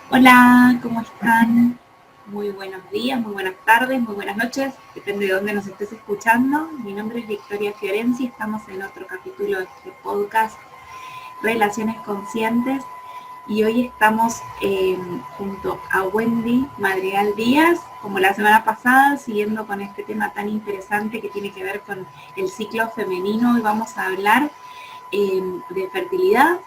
Hola, ¿cómo están? Muy buenos días, muy buenas tardes, muy buenas noches, depende de dónde nos estés escuchando. Mi nombre es Victoria Fiorenzi, estamos en otro capítulo de este podcast Relaciones Conscientes y hoy estamos junto a Wendy Madrigal Díaz, como la semana pasada, siguiendo con este tema tan interesante que tiene que ver con el ciclo femenino. Hoy vamos a hablar de fertilidad,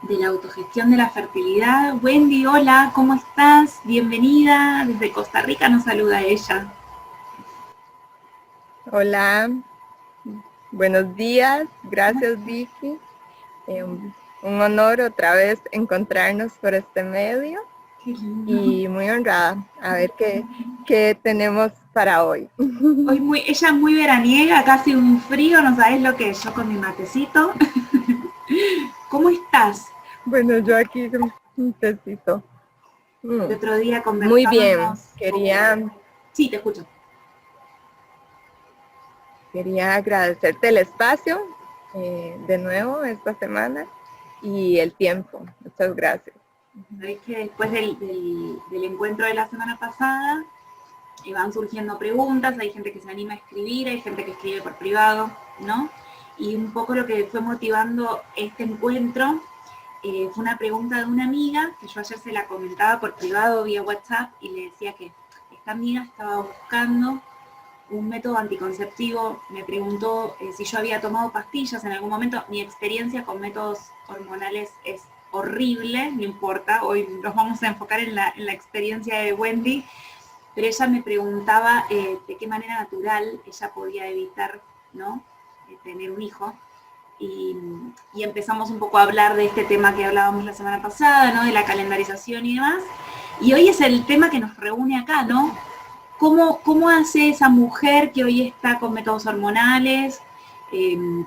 de la autogestión de la fertilidad. Wendy, hola, ¿cómo estás? Bienvenida. Desde Costa Rica nos saluda ella. Hola, buenos días, gracias Vicky. Un honor otra vez encontrarnos por este medio Qué lindo. y muy honrada a ver qué tenemos para hoy. Ella es muy veraniega, casi un frío, no sabes lo que es, yo con mi matecito. ¿Cómo estás? Bueno, yo aquí con un tecito. El Mm, otro día Muy bien, conversábamos. Sí, te escucho. quería agradecerte el espacio de nuevo esta semana y el tiempo. Muchas gracias. Sabés que después del encuentro de la semana pasada van surgiendo preguntas, hay gente que se anima a escribir, hay gente que escribe por privado, ¿no? Y un poco lo que fue motivando este encuentro fue una pregunta de una amiga, que yo ayer se la comentaba por privado vía WhatsApp y le decía que esta amiga estaba buscando un método anticonceptivo, me preguntó si yo había tomado pastillas en algún momento. Mi experiencia con métodos hormonales es horrible, no importa, hoy nos vamos a enfocar en la experiencia de Wendy, pero ella me preguntaba de qué manera natural ella podía evitar, ¿no? Tener un hijo. Y, y, empezamos un poco a hablar de este tema que hablábamos la semana pasada, ¿no? De la calendarización y demás. Y hoy es el tema que nos reúne acá, ¿no? ¿Cómo hace esa mujer que hoy está con métodos hormonales,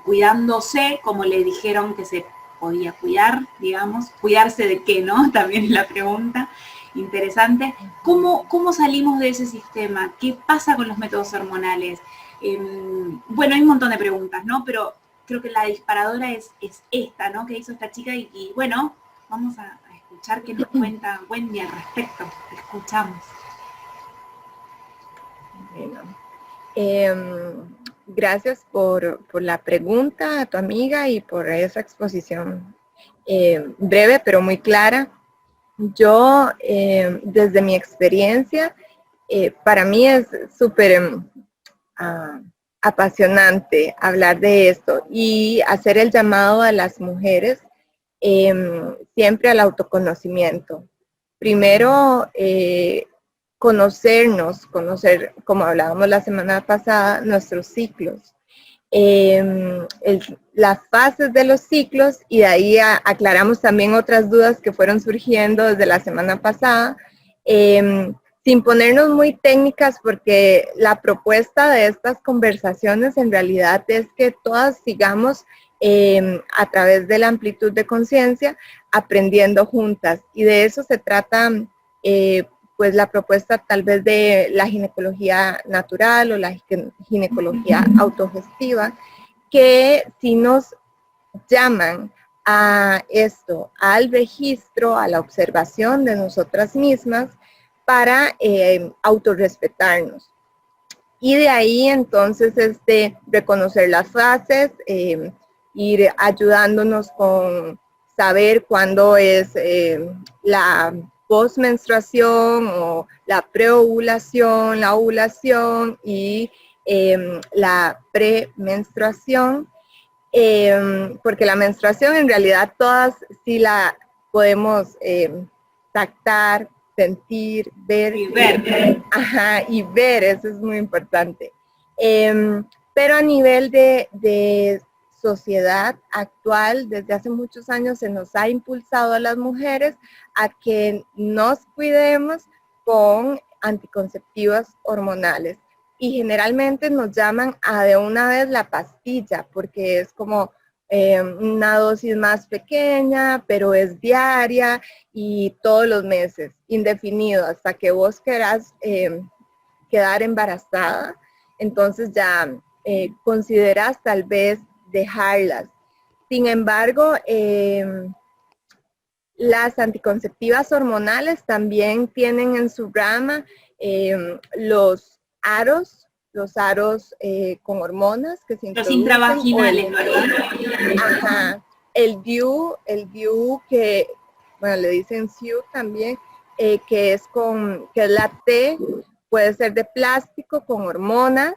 cuidándose, como le dijeron que se podía cuidar, digamos? ¿Cuidarse de qué, no? También es la pregunta interesante. ¿Cómo salimos de ese sistema? ¿Qué pasa con los métodos hormonales? Bueno, hay un montón de preguntas, ¿no? Pero creo que la disparadora es esta, ¿no? Que hizo esta chica y bueno, vamos a escuchar qué nos cuenta Wendy al respecto. Te escuchamos. Bueno, gracias por la pregunta a tu amiga y por esa exposición breve pero muy clara. Yo, desde mi experiencia, para mí es súper uh, apasionante hablar de esto y hacer el llamado a las mujeres siempre al autoconocimiento. Primero, conocer, como hablábamos la semana pasada, nuestros ciclos. Las fases de los ciclos y de ahí aclaramos también otras dudas que fueron surgiendo desde la semana pasada, sin ponernos muy técnicas porque la propuesta de estas conversaciones en realidad es que todas sigamos a través de la amplitud de conciencia aprendiendo juntas y de eso se trata pues la propuesta tal vez de la ginecología natural o la ginecología autogestiva, que si nos llaman a esto, al registro, a la observación de nosotras mismas para autorrespetarnos. Y de ahí entonces reconocer las fases, ir ayudándonos con saber cuándo es la postmenstruación o la preovulación, la ovulación y la premenstruación, porque la menstruación en realidad todas sí la podemos tactar, sentir, ver, Y ver. ajá, y ver, eso es muy importante. Pero a nivel de sociedad actual, desde hace muchos años se nos ha impulsado a las mujeres a que nos cuidemos con anticonceptivas hormonales. Y generalmente nos llaman a de una vez la pastilla, porque es como una dosis más pequeña, pero es diaria y todos los meses, indefinido, hasta que vos querás quedar embarazada. Entonces ya consideras tal vez dejarlas. Sin embargo, Las anticonceptivas hormonales también tienen en su rama los aros con hormonas que se Los introducen, o intravaginales, ¿verdad? ajá, el DIU que, bueno, le dicen SIU también, que es la T, puede ser de plástico con hormonas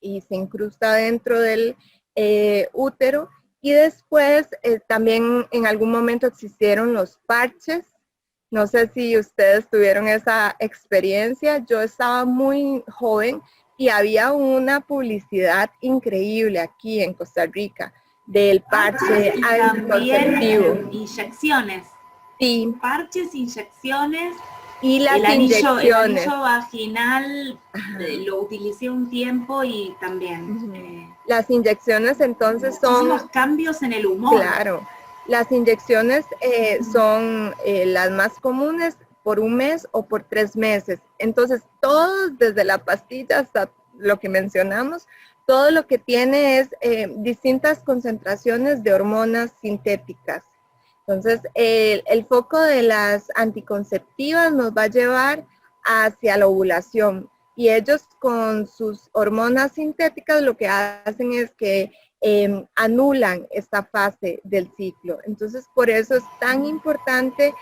y se incrusta dentro del útero. Y después también en algún momento existieron los parches. No sé si ustedes tuvieron esa experiencia. Yo estaba muy joven y había una publicidad increíble aquí en Costa Rica del parche Parches y anticonceptivo. también inyecciones. Sí, Parches, inyecciones. y las El inyecciones. anillo vaginal Ajá. lo utilicé un tiempo y también. Las inyecciones entonces Muchísimos son, cambios en el humor. claro, las inyecciones son las más comunes por un mes o por 3 meses. Entonces, todo desde la pastilla hasta lo que mencionamos, todo lo que tiene es distintas concentraciones de hormonas sintéticas. Entonces, el foco de las anticonceptivas nos va a llevar hacia la ovulación y ellos con sus hormonas sintéticas lo que hacen es que anulan esta fase del ciclo. Entonces, por eso es tan importante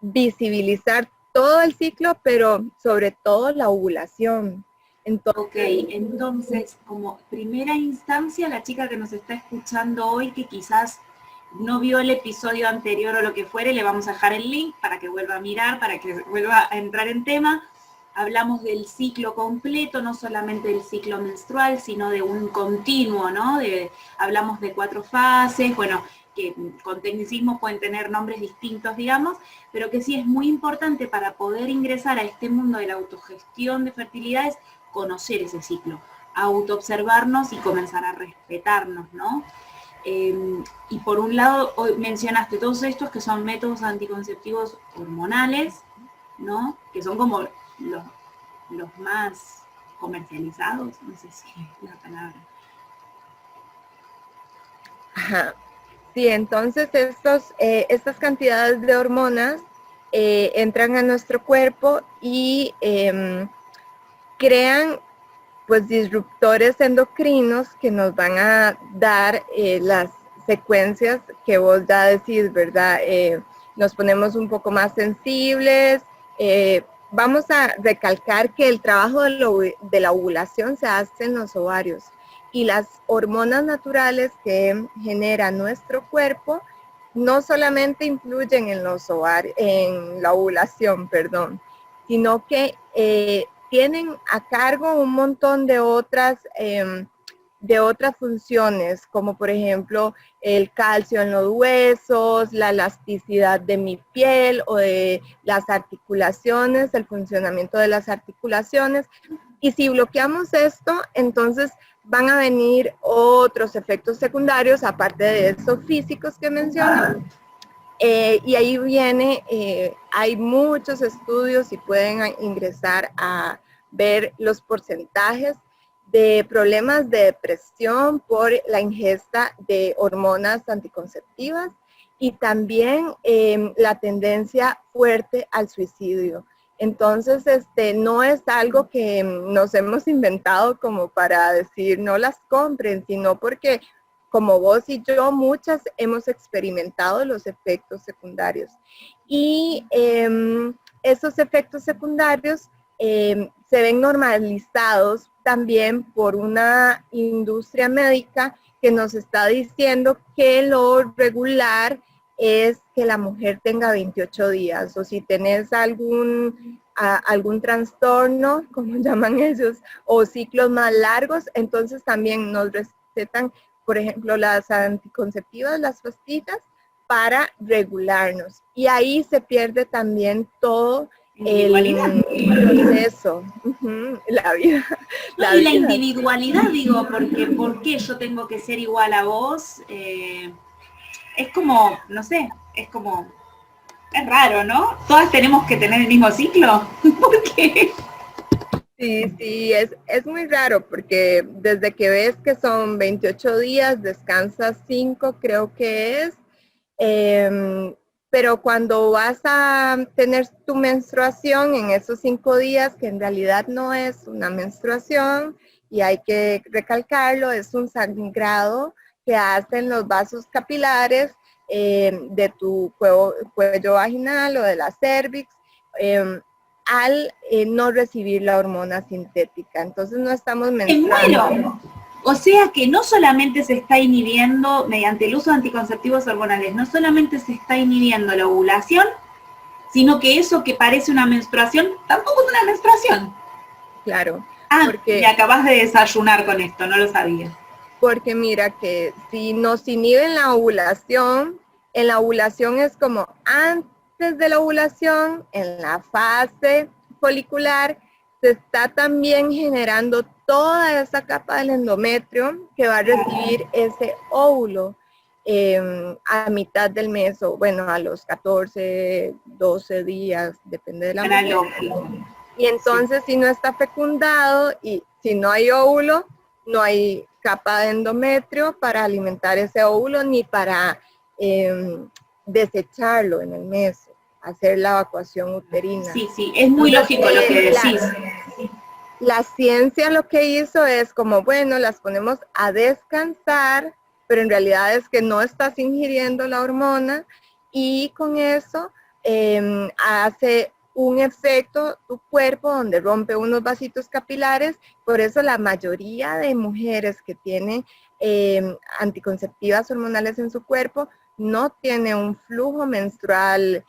visibilizar todo el ciclo, pero sobre todo la ovulación. Entonces, como primera instancia, la chica que nos está escuchando hoy, que quizás no vio el episodio anterior o lo que fuere, le vamos a dejar el link para que vuelva a mirar, para que vuelva a entrar en tema. Hablamos del ciclo completo, no solamente del ciclo menstrual, sino de un continuo, ¿no? Hablamos de 4 fases, bueno, que con tecnicismo pueden tener nombres distintos, digamos, pero que sí es muy importante para poder ingresar a este mundo de la autogestión de fertilidades, conocer ese ciclo, autoobservarnos y comenzar a respetarnos, ¿no? Y por un lado, hoy mencionaste todos estos que son métodos anticonceptivos hormonales, ¿no? Que son como los más comercializados, no sé si es la palabra. Ajá. Sí, entonces estas cantidades de hormonas entran a nuestro cuerpo y crean pues disruptores endocrinos que nos van a dar las secuencias que vos ya decís, ¿verdad? Nos ponemos un poco más sensibles. Vamos a recalcar que el trabajo de la ovulación se hace en los ovarios y las hormonas naturales que genera nuestro cuerpo no solamente influyen en los ovarios, en la ovulación, perdón, sino que tienen a cargo un montón de otras funciones, como por ejemplo el calcio en los huesos, la elasticidad de mi piel o de las articulaciones, el funcionamiento de las articulaciones. Y si bloqueamos esto, entonces van a venir otros efectos secundarios, aparte de esos físicos que mencioné. Y ahí viene, hay muchos estudios y pueden ingresar a ver los porcentajes de problemas de depresión por la ingesta de hormonas anticonceptivas y también la tendencia fuerte al suicidio. Entonces, no es algo que nos hemos inventado como para decir no las compren, sino porque como vos y yo, muchas hemos experimentado los efectos secundarios. Y esos efectos secundarios se ven normalizados también por una industria médica que nos está diciendo que lo regular es que la mujer tenga 28 días, o si tenés algún trastorno, como llaman ellos, o ciclos más largos, entonces también nos recetan, por ejemplo, las anticonceptivas, las pastillas, para regularnos. Y ahí se pierde también todo el proceso, la vida. No, y la individualidad, digo, porque ¿por qué yo tengo que ser igual a vos? Es como, no sé, es como, es raro, ¿no? Todas tenemos que tener el mismo ciclo. ¿Por qué? Sí, es muy raro porque desde que ves que son 28 días, descansas 5, creo que es, pero cuando vas a tener tu menstruación en esos 5 días, que en realidad no es una menstruación, y hay que recalcarlo, es un sangrado que hacen los vasos capilares de tu cuello vaginal o de la cervix, al no recibir la hormona sintética. Entonces no estamos menstruando. Bueno, o sea que no solamente se está inhibiendo mediante el uso de anticonceptivos hormonales, no solamente se está inhibiendo la ovulación, sino que eso que parece una menstruación, tampoco es una menstruación. Claro. Porque me acabas de desayunar con esto, no lo sabía. Porque mira que si nos inhiben la ovulación, en la ovulación es como antes de la ovulación, en la fase folicular, se está también generando toda esa capa del endometrio que va a recibir ese óvulo a mitad del mes, o bueno, a los 14, 12 días, depende de la mujer. Y entonces si no está fecundado y si no hay óvulo, no hay capa de endometrio para alimentar ese óvulo ni para desecharlo en el mes, hacer la evacuación uterina. Sí, sí, es muy lógico lo que decís. La ciencia lo que hizo es como, bueno, las ponemos a descansar, pero en realidad es que no estás ingiriendo la hormona y con eso hace un efecto tu cuerpo donde rompe unos vasitos capilares. Por eso la mayoría de mujeres que tienen anticonceptivas hormonales en su cuerpo no tiene un flujo menstrual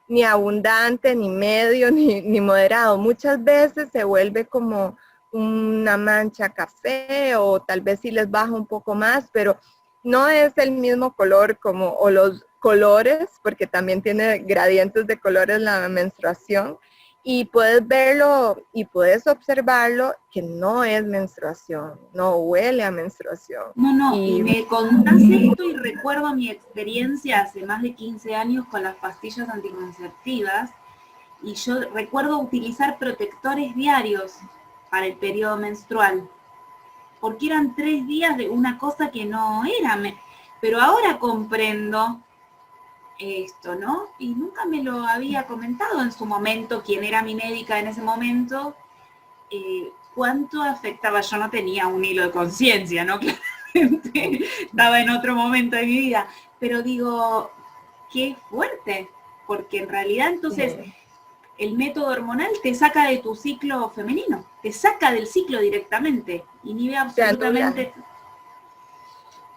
ni abundante, ni medio, ni moderado. Muchas veces se vuelve como una mancha café o tal vez sí les baja un poco más, pero no es el mismo color como, o los colores, porque también tiene gradientes de colores la menstruación, y puedes verlo y puedes observarlo que no es menstruación, no huele a menstruación. No, y me contás esto y recuerdo mi experiencia hace más de 15 años con las pastillas anticonceptivas, y yo recuerdo utilizar protectores diarios para el periodo menstrual, porque eran 3 días de una cosa que no era, pero ahora comprendo esto, ¿no? Y nunca me lo había comentado en su momento, quien era mi médica en ese momento, cuánto afectaba. Yo no tenía un hilo de conciencia, ¿no? Claramente estaba en otro momento de mi vida, pero digo, qué fuerte, porque en realidad entonces el método hormonal te saca de tu ciclo femenino, te saca del ciclo directamente, inhibe absolutamente.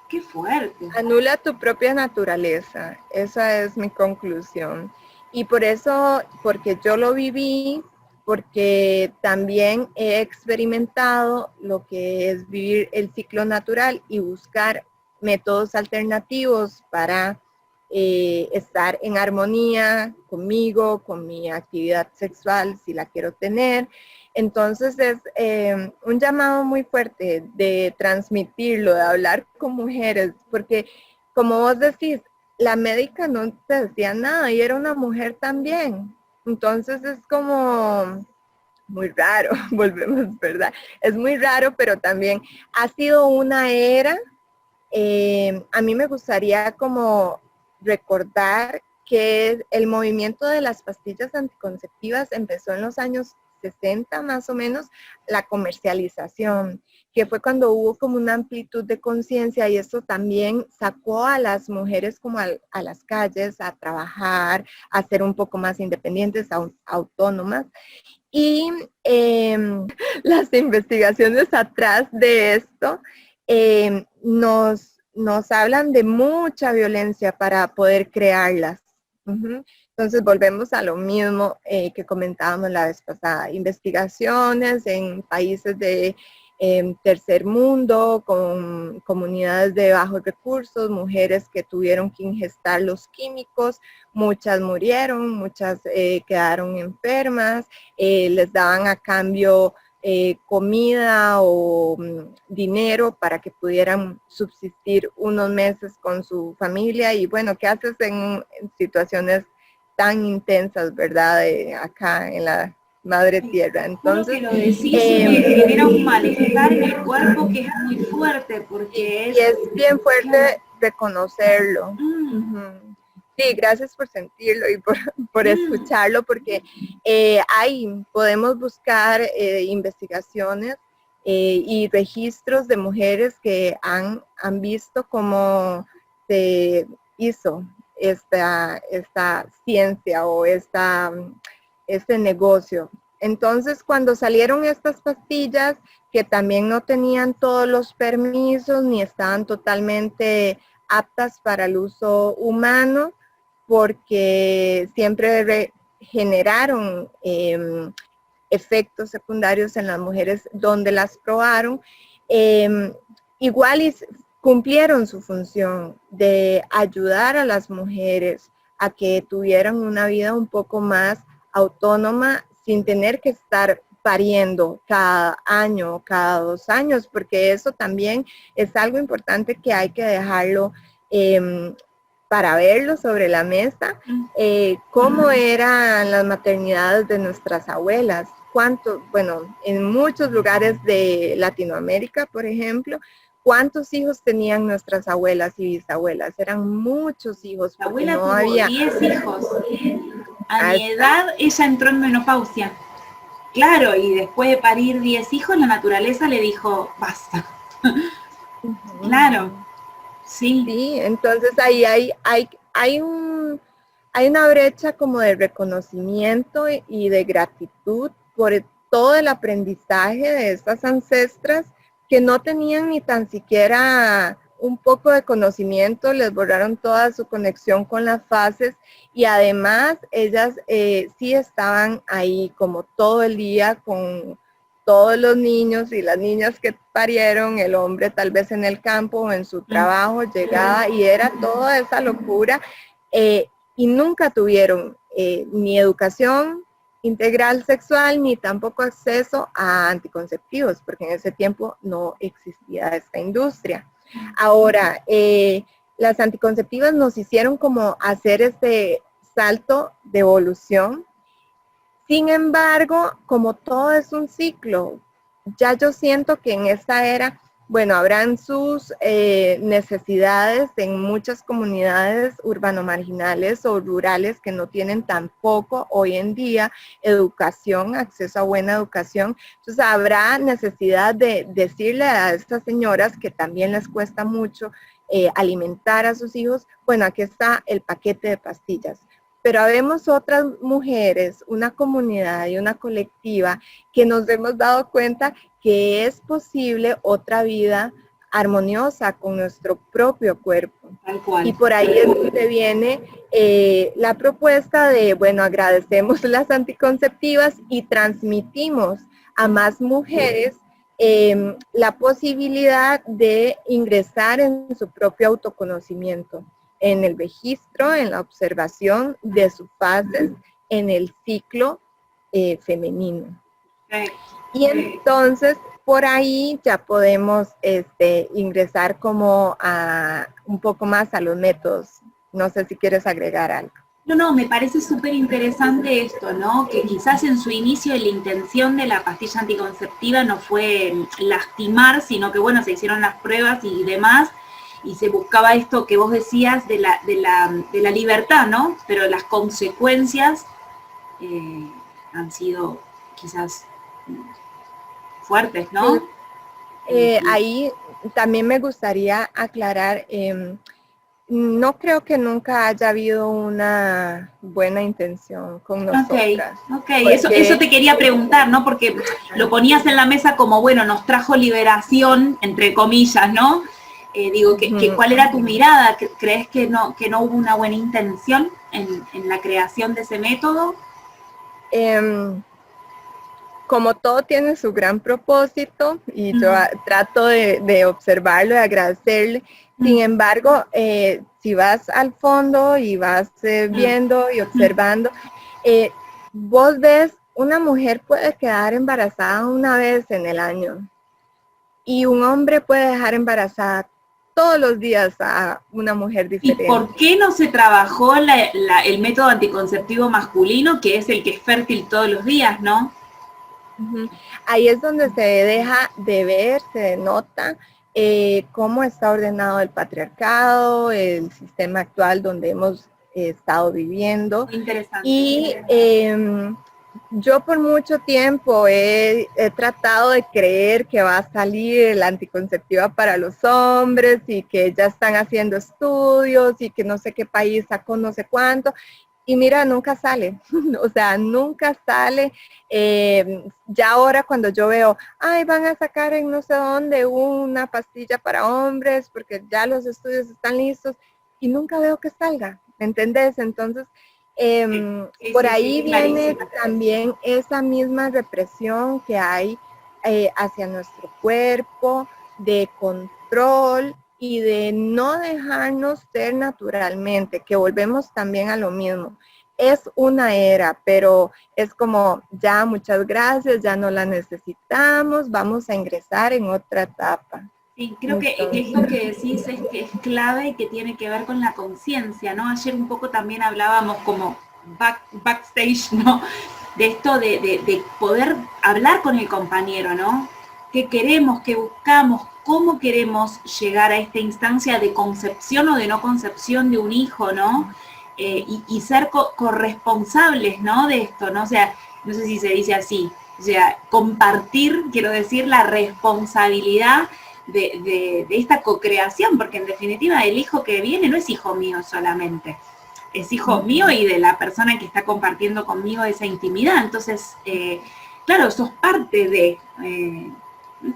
¡Qué fuerte! Anula tu propia naturaleza, esa es mi conclusión. Y por eso, porque yo lo viví, porque también he experimentado lo que es vivir el ciclo natural y buscar métodos alternativos para estar en armonía conmigo, con mi actividad sexual, si la quiero tener. Entonces es un llamado muy fuerte de transmitirlo, de hablar con mujeres, porque como vos decís, la médica no te decía nada y era una mujer también. Entonces es como muy raro, volvemos, ¿verdad? Es muy raro, pero también ha sido una era. A mí me gustaría como recordar que el movimiento de las pastillas anticonceptivas empezó en los años 60 más o menos, la comercialización, que fue cuando hubo como una amplitud de conciencia y eso también sacó a las mujeres como a las calles a trabajar, a ser un poco más independientes, autónomas. Y las investigaciones atrás de esto nos hablan de mucha violencia para poder crearlas. Entonces volvemos a lo mismo que comentábamos la vez pasada, investigaciones en países de tercer mundo, con comunidades de bajos recursos, mujeres que tuvieron que ingestar los químicos, muchas murieron, muchas quedaron enfermas, les daban a cambio comida o dinero para que pudieran subsistir unos meses con su familia. Y bueno, ¿qué haces en situaciones tan intensas, verdad? Acá en la madre tierra. Entonces, lo que lo decís genera un malestar en el cuerpo que es muy fuerte, porque y es bien fuerte reconocerlo. Sí, gracias por sentirlo y por escucharlo, porque podemos buscar investigaciones y registros de mujeres que han visto cómo se hizo esta ciencia o este negocio. Entonces, cuando salieron estas pastillas, que también no tenían todos los permisos ni estaban totalmente aptas para el uso humano, porque siempre generaron efectos secundarios en las mujeres donde las probaron. Igual cumplieron su función de ayudar a las mujeres a que tuvieran una vida un poco más autónoma sin tener que estar pariendo cada año o cada 2 años, porque eso también es algo importante que hay que dejarlo para verlo sobre la mesa, cómo eran las maternidades de nuestras abuelas, en muchos lugares de Latinoamérica, por ejemplo, ¿cuántos hijos tenían nuestras abuelas y bisabuelas? Eran muchos hijos. La abuela no tuvo había 10 hijos. A mi edad ella entró en menopausia. Claro, y después de parir 10 hijos, la naturaleza le dijo, basta. Claro. Sí. Sí, entonces ahí hay una brecha como de reconocimiento y de gratitud por todo el aprendizaje de estas ancestras que no tenían ni tan siquiera un poco de conocimiento, les borraron toda su conexión con las fases y además ellas sí estaban ahí como todo el día con todos los niños y las niñas que parieron, el hombre tal vez en el campo o en su trabajo, llegaba y era toda esa locura y nunca tuvieron ni educación integral sexual ni tampoco acceso a anticonceptivos, porque en ese tiempo no existía esta industria. Ahora, las anticonceptivas nos hicieron como hacer este salto de evolución. Sin embargo, como todo es un ciclo, ya yo siento que en esta era, bueno, habrán sus necesidades en muchas comunidades urbano-marginales o rurales que no tienen tampoco hoy en día educación, acceso a buena educación. Entonces habrá necesidad de decirle a estas señoras que también les cuesta mucho alimentar a sus hijos, bueno, aquí está el paquete de pastillas. Pero habemos otras mujeres, una comunidad y una colectiva que nos hemos dado cuenta que es posible otra vida armoniosa con nuestro propio cuerpo. Tal cual. Y por ahí es donde viene la propuesta de, bueno, agradecemos las anticonceptivas y transmitimos a más mujeres la posibilidad de ingresar en su propio autoconocimiento, en el registro, en la observación de sus fases, en el ciclo femenino. Y entonces, por ahí ya podemos ingresar como a un poco más a los métodos. No sé si quieres agregar algo. No, me parece súper interesante esto, ¿no? Que quizás en su inicio la intención de la pastilla anticonceptiva no fue lastimar, sino que, bueno, se hicieron las pruebas y demás, y se buscaba esto que vos decías de la libertad, ¿no? Pero las consecuencias han sido quizás fuertes, ¿no? Ahí también me gustaría aclarar, no creo que nunca haya habido una buena intención con nosotras. Ok, eso te quería preguntar, ¿no? Porque lo ponías en la mesa como, bueno, nos trajo liberación, entre comillas, ¿no? ¿Cuál era tu mirada? ¿Crees que no hubo una buena intención en la creación de ese método? Como todo tiene su gran propósito y yo trato de observarlo y agradecerle. Sin embargo, si vas al fondo y vas viendo y observando, vos ves, una mujer puede quedar embarazada una vez en el año y un hombre puede dejar embarazada todos los días a una mujer diferente. ¿Y por qué no se trabajó el método anticonceptivo masculino, que es el que es fértil todos los días, no? Ahí es donde se deja de ver, se denota cómo está ordenado el patriarcado, el sistema actual donde hemos estado viviendo. Muy interesante. Y yo por mucho tiempo he tratado de creer que va a salir la anticonceptiva para los hombres y que ya están haciendo estudios y que no sé qué país sacó no sé cuánto. Y mira, nunca sale, o sea, nunca sale. Ya ahora cuando yo veo, ay, van a sacar en no sé dónde una pastilla para hombres porque ya los estudios están listos y nunca veo que salga, ¿me entendés? Entonces, por ahí viene también esa misma represión que hay hacia nuestro cuerpo, de control y de no dejarnos ser naturalmente, que volvemos también a lo mismo. Es una era, pero es como, ya muchas gracias, ya no la necesitamos, vamos a ingresar en otra etapa. Sí, creo que esto que decís es que es clave y que tiene que ver con la conciencia, ¿no? Ayer un poco también hablábamos como backstage, ¿no? De esto de poder hablar con el compañero, ¿no? ¿Qué queremos, qué buscamos, cómo queremos llegar a esta instancia de concepción o de no concepción de un hijo, ¿no? Y ser corresponsables, ¿no? De esto, ¿no? O sea, no sé si se dice así, o sea, compartir, quiero decir, la responsabilidad de esta cocreación, porque en definitiva el hijo que viene no es hijo mío solamente, es hijo mío y de la persona que está compartiendo conmigo esa intimidad. Entonces, claro, sos parte de,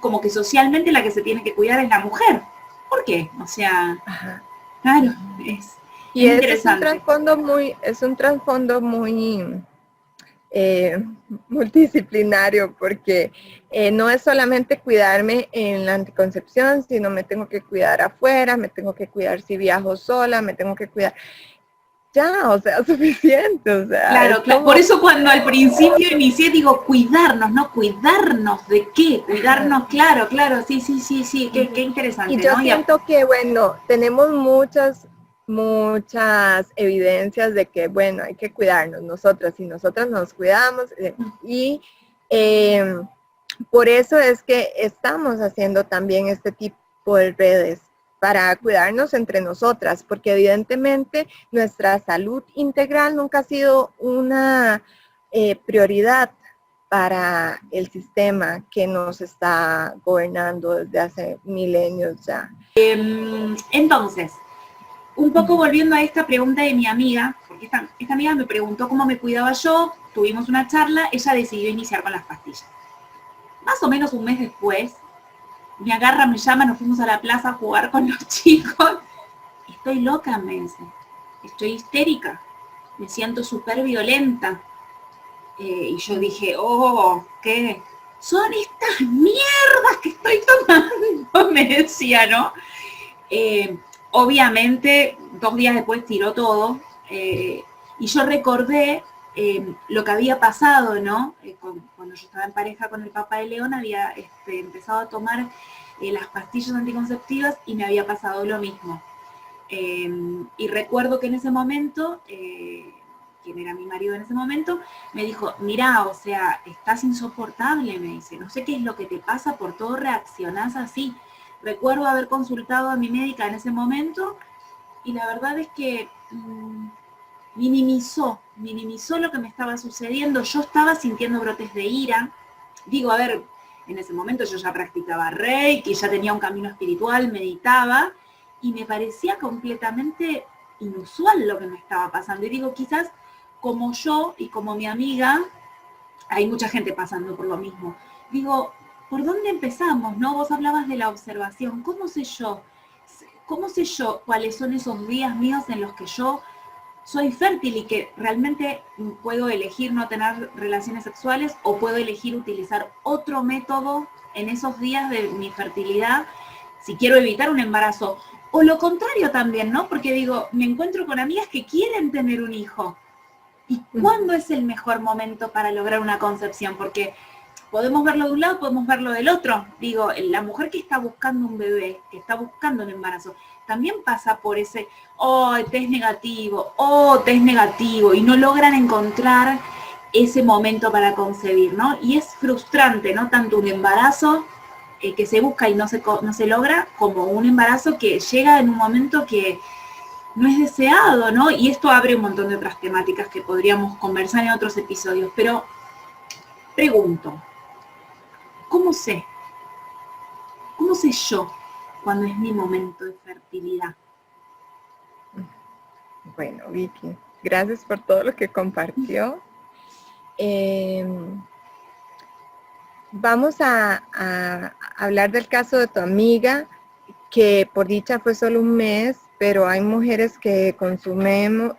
como que socialmente la que se tiene que cuidar es la mujer. ¿Por qué? O sea, claro, es interesante. Es un trasfondo muy multidisciplinario, porque no es solamente cuidarme en la anticoncepción, sino me tengo que cuidar afuera, me tengo que cuidar si viajo sola, me tengo que cuidar. Ya, o sea, suficiente, o sea. Claro, claro. Por eso cuando al principio inicié, digo, cuidarnos, ¿no? ¿Cuidarnos de qué? Cuidarnos, claro, sí, qué interesante, y yo ¿no? siento que, bueno, tenemos muchas evidencias de que, bueno, hay que cuidarnos nosotras y nosotras nos cuidamos y por eso es que estamos haciendo también este tipo de redes para cuidarnos entre nosotras, porque evidentemente nuestra salud integral nunca ha sido una prioridad para el sistema que nos está gobernando desde hace milenios ya. Entonces, un poco volviendo a esta pregunta de mi amiga, porque esta amiga me preguntó cómo me cuidaba yo, tuvimos una charla, ella decidió iniciar con las pastillas. Más o menos un mes después, me agarra, me llama, nos fuimos a la plaza a jugar con los chicos. Estoy loca, me dice. Estoy histérica. Me siento súper violenta. Y yo dije, oh, ¿qué? Son estas mierdas que estoy tomando, me decía, ¿no? Obviamente, 2 días después tiró todo. Y yo recordé lo que había pasado, ¿no? Cuando yo estaba en pareja con el papá de León, había empezado a tomar las pastillas anticonceptivas y me había pasado lo mismo. Y recuerdo que en ese momento, quien era mi marido en ese momento, me dijo, mirá, o sea, estás insoportable, me dice, no sé qué es lo que te pasa, por todo reaccionás así. Recuerdo haber consultado a mi médica en ese momento y la verdad es que minimizó lo que me estaba sucediendo. Yo estaba sintiendo brotes de ira. Digo, a ver, en ese momento yo ya practicaba Reiki, ya tenía un camino espiritual, meditaba, y me parecía completamente inusual lo que me estaba pasando. Y digo, quizás como yo y como mi amiga, hay mucha gente pasando por lo mismo. Digo, ¿por dónde empezamos? ¿No? Vos hablabas de la observación. ¿Cómo sé yo cuáles son esos días míos en los que yo soy fértil y que realmente puedo elegir no tener relaciones sexuales o puedo elegir utilizar otro método en esos días de mi fertilidad si quiero evitar un embarazo? O lo contrario también, ¿no? Porque digo, me encuentro con amigas que quieren tener un hijo. ¿Y cuándo es el mejor momento para lograr una concepción? Porque podemos verlo de un lado, podemos verlo del otro. Digo, la mujer que está buscando un bebé, que está buscando un embarazo, también pasa por ese, test negativo, y no logran encontrar ese momento para concebir, ¿no? Y es frustrante, ¿no? Tanto un embarazo que se busca y no se logra, como un embarazo que llega en un momento que no es deseado, ¿no? Y esto abre un montón de otras temáticas que podríamos conversar en otros episodios, pero pregunto, ¿cómo sé? ¿Cómo sé yo cuando es mi momento de fertilidad? Bueno, Vicky, gracias por todo lo que compartió. Vamos a hablar del caso de tu amiga, que por dicha fue solo un mes, pero hay mujeres que consumimos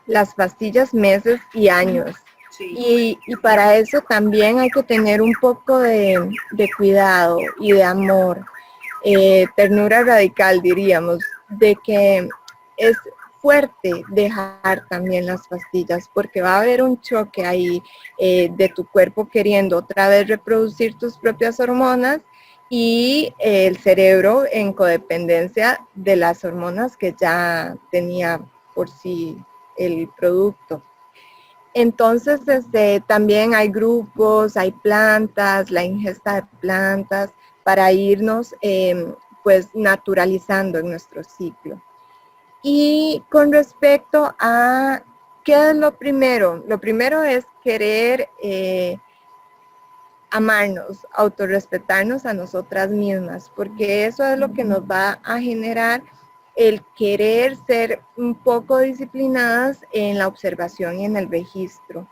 las pastillas meses y años. Sí. Y para eso también hay que tener un poco de cuidado y de amor, ternura radical diríamos, de que es fuerte dejar también las pastillas porque va a haber un choque ahí de tu cuerpo queriendo otra vez reproducir tus propias hormonas y el cerebro en codependencia de las hormonas que ya tenía por sí el producto. Entonces, también hay grupos, hay plantas, la ingesta de plantas para irnos pues naturalizando en nuestro ciclo. Y con respecto a qué es lo primero es querer amarnos, autorrespetarnos a nosotras mismas, porque eso es lo que nos va a generar el querer ser un poco disciplinadas en la observación y en el registro.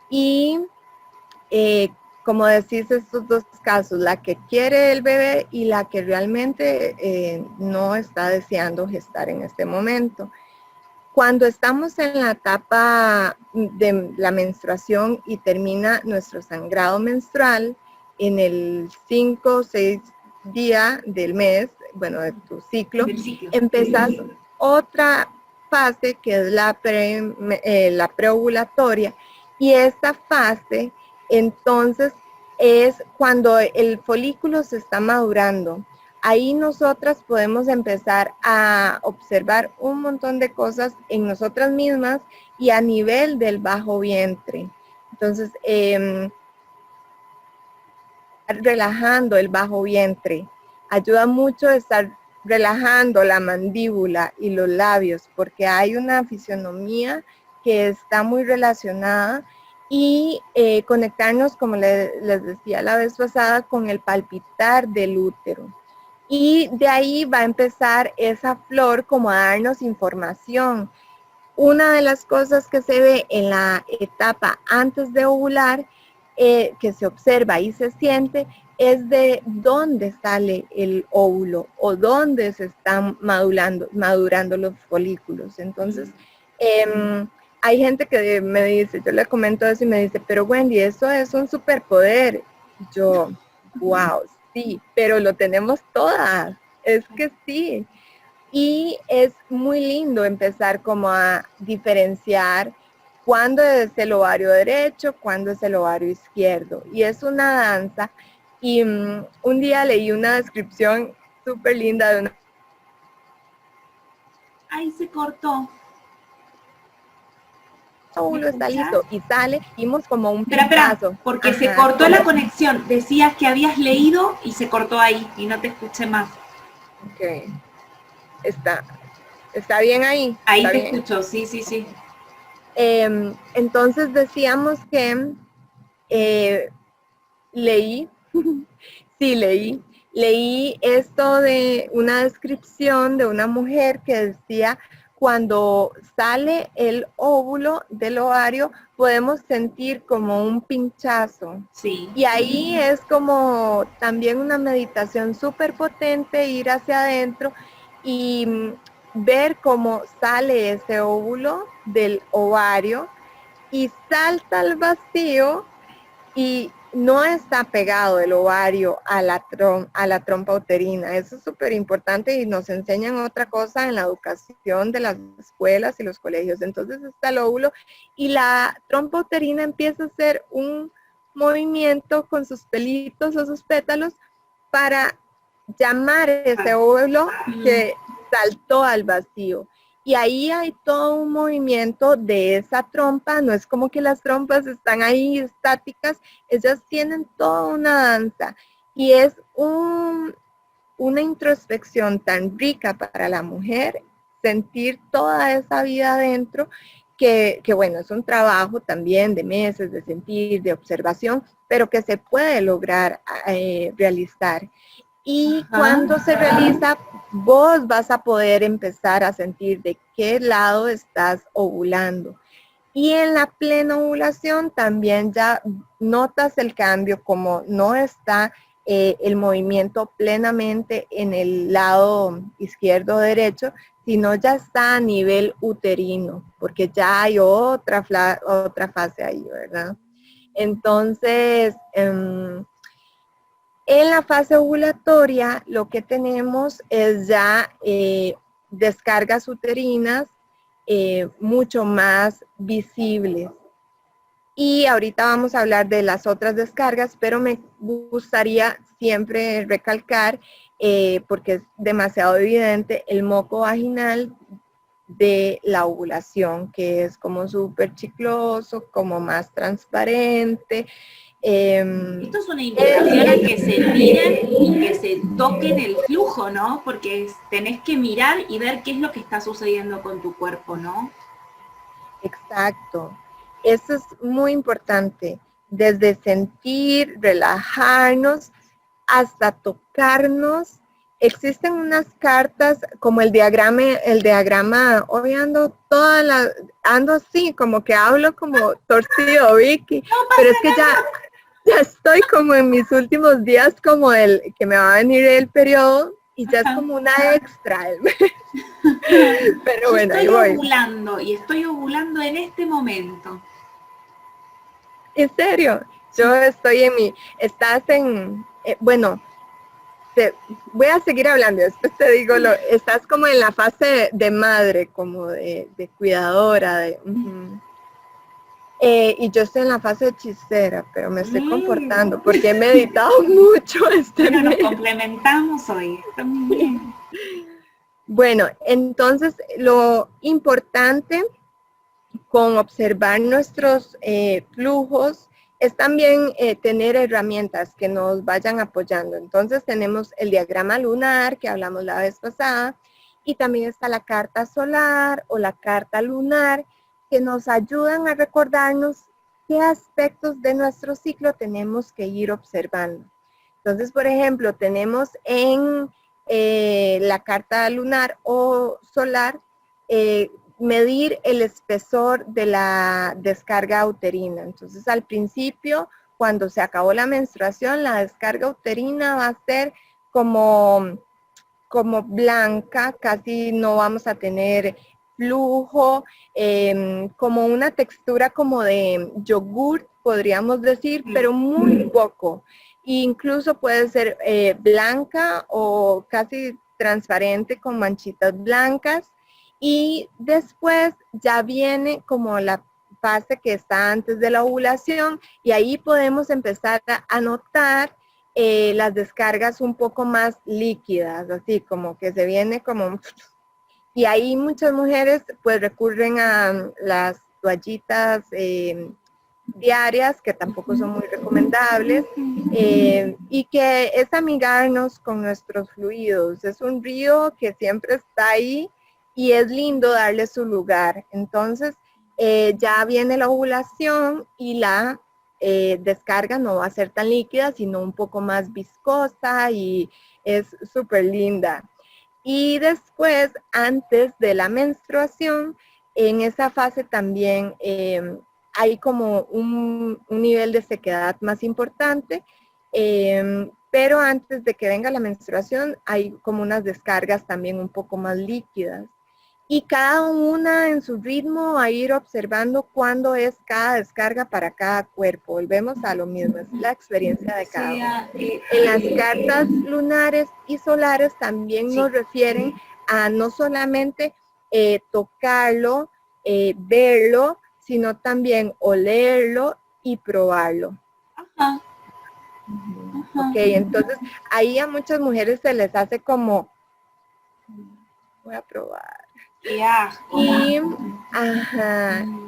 Y como decís, estos dos casos, la que quiere el bebé y la que realmente no está deseando gestar en este momento. Cuando estamos en la etapa de la menstruación y termina nuestro sangrado menstrual, en el 5 o 6 día del mes, bueno, de tu ciclo, empezás otra fase que es la preovulatoria, y esta fase entonces es cuando el folículo se está madurando. Ahí nosotras podemos empezar a observar un montón de cosas en nosotras mismas y a nivel del bajo vientre. Entonces, relajando el bajo vientre ayuda mucho a estar relajando la mandíbula y los labios, porque hay una fisionomía que está muy relacionada, y conectarnos, como les decía la vez pasada, con el palpitar del útero. Y de ahí va a empezar esa flor como a darnos información. Una de las cosas que se ve en la etapa antes de ovular, que se observa y se siente, es de dónde sale el óvulo o dónde se están madurando los folículos. Entonces, hay gente que me dice, yo le comento eso y me dice, pero Wendy, eso es un superpoder. Yo, wow, sí, pero lo tenemos todas. Es que sí. Y es muy lindo empezar como a diferenciar cuándo es el ovario derecho, cuándo es el ovario izquierdo. Y es una danza. Y un día leí una descripción súper linda de una... Ahí se cortó. Uno está listo y sale, vimos como un pinchazo. Porque se cortó la conexión. Decías que habías leído y se cortó ahí y no te escuché más. Ok. ¿Está bien ahí? Ahí te bien? escucho, sí, sí, sí. Entonces decíamos que leí, sí leí esto de una descripción de una mujer que decía, cuando sale el óvulo del ovario, podemos sentir como un pinchazo. Sí. Y ahí es como también una meditación súper potente, ir hacia adentro y ver cómo sale ese óvulo del ovario y salta al vacío, y no está pegado el ovario a la trompa uterina. Eso es súper importante y nos enseñan otra cosa en la educación de las escuelas y los colegios. Entonces está el óvulo y la trompa uterina empieza a hacer un movimiento con sus pelitos o sus pétalos para llamar ese óvulo que saltó al vacío. Y ahí hay todo un movimiento de esa trompa, no es como que las trompas están ahí estáticas, ellas tienen toda una danza y es una introspección tan rica para la mujer, sentir toda esa vida adentro, que bueno, es un trabajo también de meses, de sentir, de observación, pero que se puede lograr realizar. Y cuando se realiza, vos vas a poder empezar a sentir de qué lado estás ovulando. Y en la plena ovulación también ya notas el cambio, como no está el movimiento plenamente en el lado izquierdo o derecho, sino ya está a nivel uterino, porque ya hay otra fase ahí, ¿verdad? Entonces, en la fase ovulatoria lo que tenemos es ya descargas uterinas mucho más visibles. Y ahorita vamos a hablar de las otras descargas, pero me gustaría siempre recalcar, porque es demasiado evidente, el moco vaginal de la ovulación, que es como súper chicloso, como más transparente. Esto es una invitación a que se miren y que se toquen el flujo, ¿no? Porque tenés que mirar y ver qué es lo que está sucediendo con tu cuerpo, ¿no? Exacto. Eso es muy importante. Desde sentir, relajarnos, hasta tocarnos. Existen unas cartas como el diagrama, hoy ando así, como que hablo como torcido, Vicky, No pero es pasa que nada. ya estoy como en mis últimos días, como el que me va a venir el periodo, y ya es como una extra. Pero Yo bueno, ahí estoy voy. ovulando y estoy ovulando en este momento. En serio, yo estoy estás bueno, voy a seguir hablando, después te digo, estás como en la fase de madre, como de cuidadora, y yo estoy en la fase de hechicera, pero me estoy comportando porque he meditado mucho Bueno, nos mes. complementamos hoy, está muy bien. Bueno, entonces lo importante con observar nuestros flujos es también tener herramientas que nos vayan apoyando. Entonces tenemos el diagrama lunar que hablamos la vez pasada y también está la carta solar o la carta lunar que nos ayudan a recordarnos qué aspectos de nuestro ciclo tenemos que ir observando. Entonces, por ejemplo, tenemos en la carta lunar o solar medir el espesor de la descarga uterina. Entonces, al principio, cuando se acabó la menstruación, la descarga uterina va a ser como blanca, casi no vamos a tener flujo, como una textura como de yogur, podríamos decir, pero muy poco. Incluso puede ser blanca o casi transparente con manchitas blancas. Y después ya viene como la fase que está antes de la ovulación y ahí podemos empezar a notar las descargas un poco más líquidas, así como que se viene como... Y ahí muchas mujeres pues recurren a las toallitas diarias, que tampoco son muy recomendables, y que es amigarnos con nuestros fluidos. Es un río que siempre está ahí y es lindo darle su lugar. Entonces, ya viene la ovulación y la descarga no va a ser tan líquida, sino un poco más viscosa y es súper linda. Y después, antes de la menstruación, en esa fase también hay como un nivel de sequedad más importante, pero antes de que venga la menstruación hay como unas descargas también un poco más líquidas. Y cada una en su ritmo a ir observando cuándo es cada descarga para cada cuerpo. Volvemos a lo mismo, es la experiencia de cada uno. En las cartas lunares y solares también nos refieren a no solamente tocarlo, verlo, sino también olerlo y probarlo. Ajá. Ok, entonces ahí a muchas mujeres se les hace como, voy a probar. Qué asco.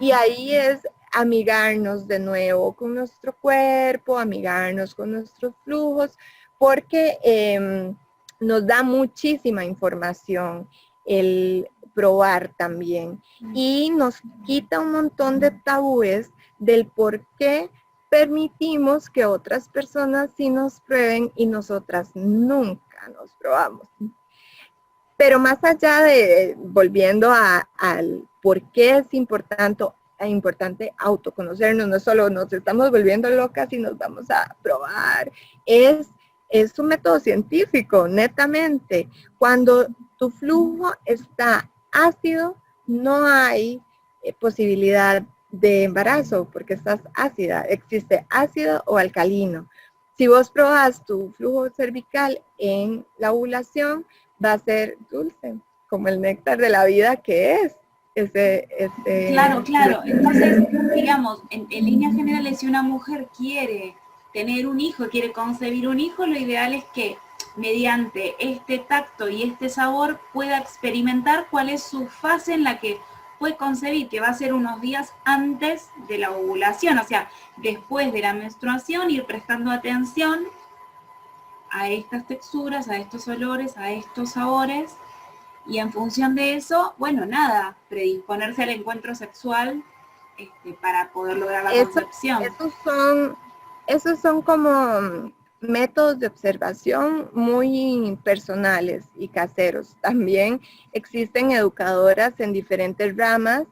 Y ahí es amigarnos de nuevo con nuestro cuerpo, amigarnos con nuestros flujos, porque nos da muchísima información el probar también y nos quita un montón de tabúes del por qué permitimos que otras personas sí nos prueben y nosotras nunca nos probamos. Pero más allá de, volviendo al por qué es importante autoconocernos, no solo nos estamos volviendo locas y nos vamos a probar, es un método científico, netamente. Cuando tu flujo está ácido, no hay posibilidad de embarazo porque estás ácida, existe ácido o alcalino. Si vos probas tu flujo cervical en la ovulación, va a ser dulce, como el néctar de la vida que es. Claro. Entonces, digamos, en líneas generales, si una mujer quiere tener un hijo, quiere concebir un hijo, lo ideal es que mediante este tacto y este sabor pueda experimentar cuál es su fase en la que puede concebir, que va a ser unos días antes de la ovulación, o sea, después de la menstruación, ir prestando atención a estas texturas, a estos olores, a estos sabores, y en función de eso, bueno, nada, predisponerse al encuentro sexual para poder lograr la concepción. Esos son como métodos de observación muy personales y caseros. También existen educadoras en diferentes ramas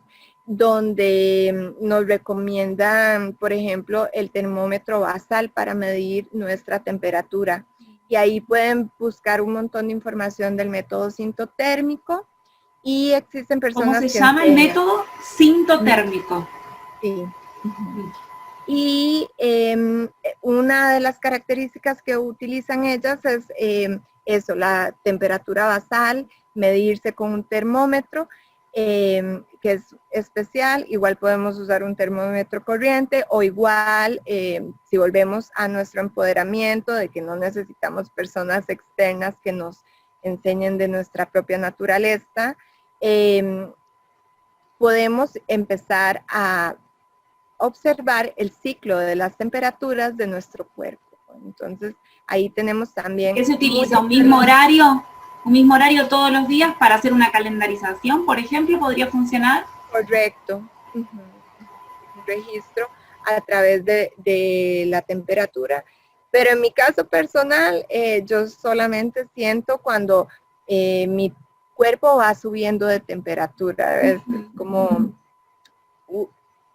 donde nos recomiendan, por ejemplo, el termómetro basal para medir nuestra temperatura. Y ahí pueden buscar un montón de información del método sintotérmico y existen personas que... ¿Cómo se llama el método? Sintotérmico. Sí. Y una de las características que utilizan ellas es eso, la temperatura basal, medirse con un termómetro, que es especial. Igual podemos usar un termómetro corriente o igual, si volvemos a nuestro empoderamiento de que no necesitamos personas externas que nos enseñen de nuestra propia naturaleza, podemos empezar a observar el ciclo de las temperaturas de nuestro cuerpo. Entonces, ahí tenemos también... ¿Qué se utiliza? ¿Un mismo horario? ¿Un mismo horario todos los días para hacer una calendarización, por ejemplo? ¿Podría funcionar? Correcto. Un registro a través de la temperatura. Pero en mi caso personal, yo solamente siento cuando mi cuerpo va subiendo de temperatura. Es como...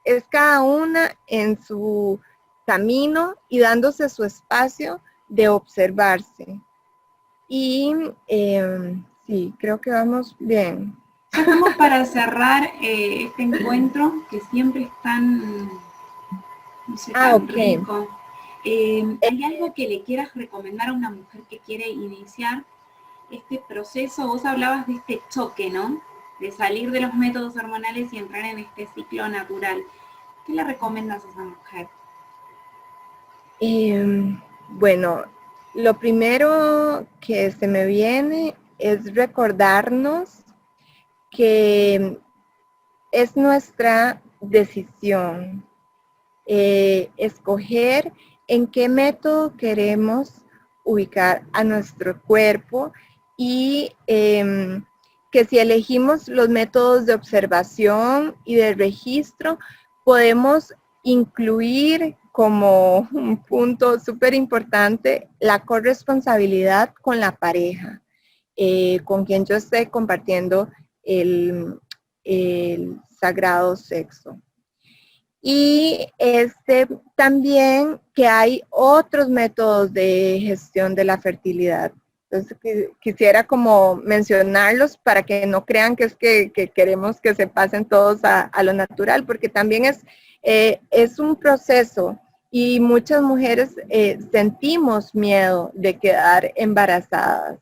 es cada una en su camino y dándose su espacio de observarse. Y sí, creo que vamos bien. Ya estamos para cerrar este encuentro que siempre es tan, no sé, tan rico. ¿Hay algo que le quieras recomendar a una mujer que quiere iniciar este proceso? Vos hablabas de este choque, ¿no? De salir de los métodos hormonales y entrar en este ciclo natural. ¿Qué le recomiendas a esa mujer? Bueno, lo primero que se me viene es recordarnos que es nuestra decisión escoger en qué método queremos ubicar a nuestro cuerpo y que si elegimos los métodos de observación y de registro, podemos incluir como un punto súper importante la corresponsabilidad con la pareja, con quien yo esté compartiendo el sagrado sexo. Y también que hay otros métodos de gestión de la fertilidad. Entonces quisiera como mencionarlos para que no crean que es que queremos que se pasen todos a lo natural, porque también es un proceso y muchas mujeres sentimos miedo de quedar embarazadas.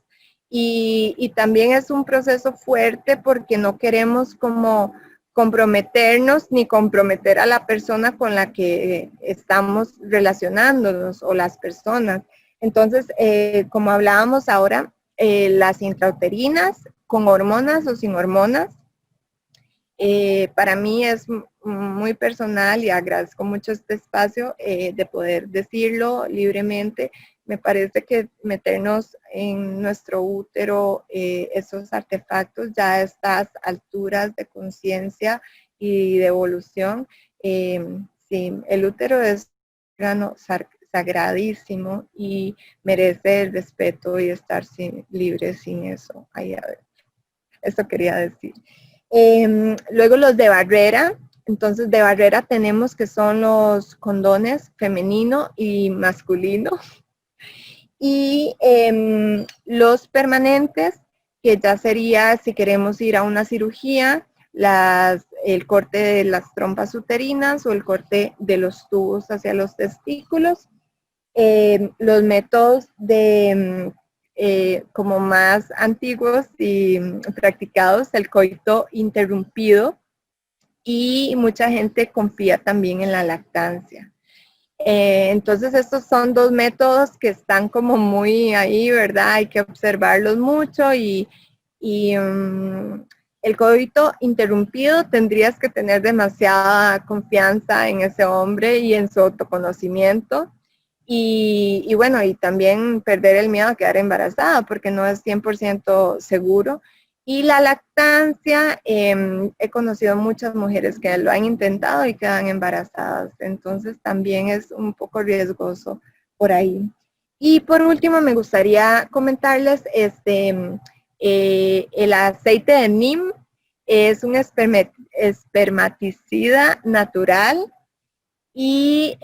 Y también es un proceso fuerte porque no queremos como comprometernos ni comprometer a la persona con la que estamos relacionándonos o las personas. Entonces, como hablábamos ahora, las intrauterinas con hormonas o sin hormonas, para mí es muy personal y agradezco mucho este espacio de poder decirlo libremente. Me parece que meternos en nuestro útero esos artefactos ya a estas alturas de conciencia y de evolución. Sí, el útero es un órgano sagradísimo y merece el respeto y estar libre sin eso. Ahí, a ver, eso quería decir. Luego los de barrera. Entonces, de barrera tenemos que son los condones femenino y masculino. Y los permanentes, que ya sería si queremos ir a una cirugía, el corte de las trompas uterinas o el corte de los tubos hacia los testículos. Los métodos como más antiguos y practicados, el coito interrumpido, y mucha gente confía también en la lactancia. Entonces estos son dos métodos que están como muy ahí, ¿verdad? Hay que observarlos mucho y el coito interrumpido tendrías que tener demasiada confianza en ese hombre y en su autoconocimiento. Y bueno, y también perder el miedo a quedar embarazada porque no es 100% seguro. Y la lactancia, he conocido muchas mujeres que lo han intentado y quedan embarazadas, entonces también es un poco riesgoso por ahí. Y por último me gustaría comentarles, el aceite de neem es un espermaticida natural y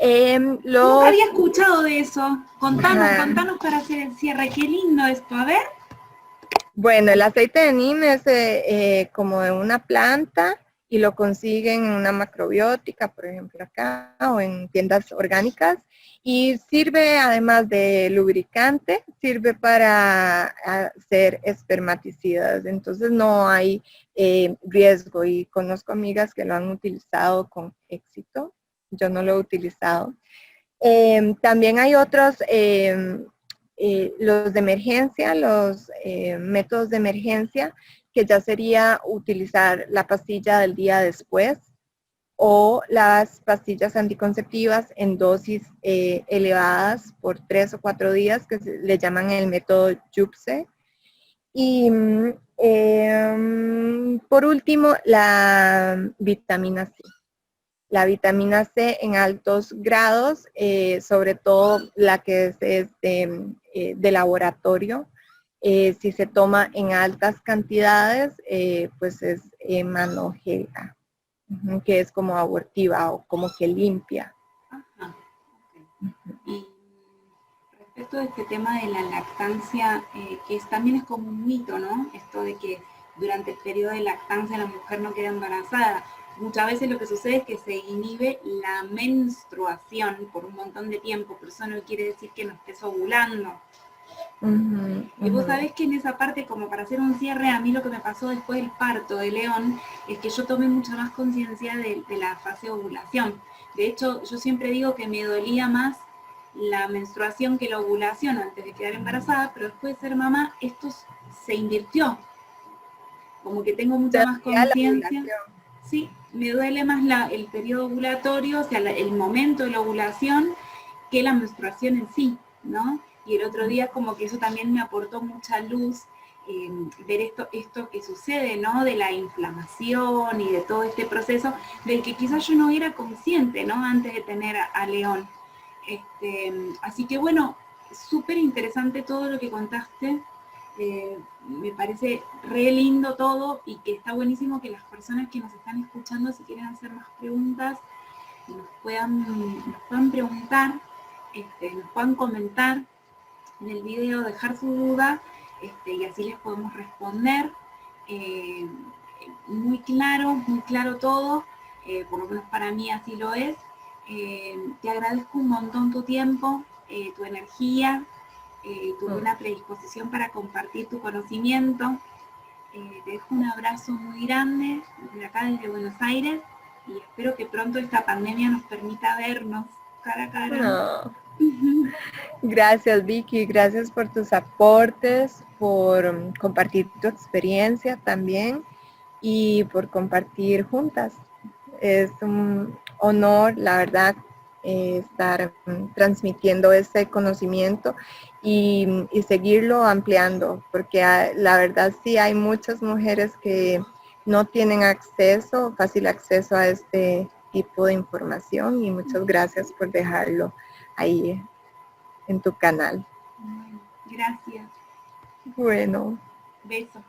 Nunca había escuchado de eso. Contanos para hacer el cierre. Qué lindo esto, a ver. Bueno, el aceite de neem es como de una planta y lo consiguen en una macrobiótica, por ejemplo acá, o en tiendas orgánicas, y sirve además de lubricante, sirve para hacer espermaticidas, entonces no hay riesgo, y conozco amigas que lo han utilizado con éxito. Yo no lo he utilizado. También hay otros, los de emergencia, los métodos de emergencia, que ya sería utilizar la pastilla del día después o las pastillas anticonceptivas en dosis elevadas por 3 o 4 días, que le llaman el método Yupse. Y por último, la vitamina C. La vitamina C en altos grados, sobre todo la que es de laboratorio, si se toma en altas cantidades, pues es manogega, que es como abortiva o como que limpia. Ajá, okay. Y respecto de este tema de la lactancia, también es como un mito, ¿no? Esto de que durante el periodo de lactancia la mujer no queda embarazada. Muchas veces lo que sucede es que se inhibe la menstruación por un montón de tiempo, pero eso no quiere decir que no estés ovulando. Y vos sabés que en esa parte, como para hacer un cierre, a mí lo que me pasó después del parto de León es que yo tomé mucha más conciencia de la fase de ovulación. De hecho, yo siempre digo que me dolía más la menstruación que la ovulación antes de quedar embarazada, pero después de ser mamá, esto se invirtió. Como que tengo mucha más conciencia. Sí, me duele más el periodo ovulatorio, o sea, el momento de la ovulación, que la menstruación en sí, ¿no? Y el otro día como que eso también me aportó mucha luz, ver esto que sucede, ¿no? De la inflamación y de todo este proceso, del que quizás yo no era consciente, ¿no? Antes de tener a León. Así que bueno, súper interesante todo lo que contaste. Me parece re lindo todo y que está buenísimo que las personas que nos están escuchando, si quieren hacer más preguntas, nos puedan preguntar, nos puedan comentar en el video, dejar su duda, y así les podemos responder. Muy claro todo, por lo menos para mí así lo es. Te agradezco un montón tu tiempo, tu energía, tu buena predisposición para compartir tu conocimiento. Te dejo un abrazo muy grande desde acá, desde Buenos Aires, y espero que pronto esta pandemia nos permita vernos cara a cara. No. Gracias, Vicky, gracias por tus aportes, por compartir tu experiencia también y por compartir juntas. Es un honor, la verdad, estar transmitiendo ese conocimiento y seguirlo ampliando, porque la verdad sí hay muchas mujeres que no tienen fácil acceso a este tipo de información, y muchas gracias por dejarlo ahí en tu canal. Gracias. Bueno. Besos.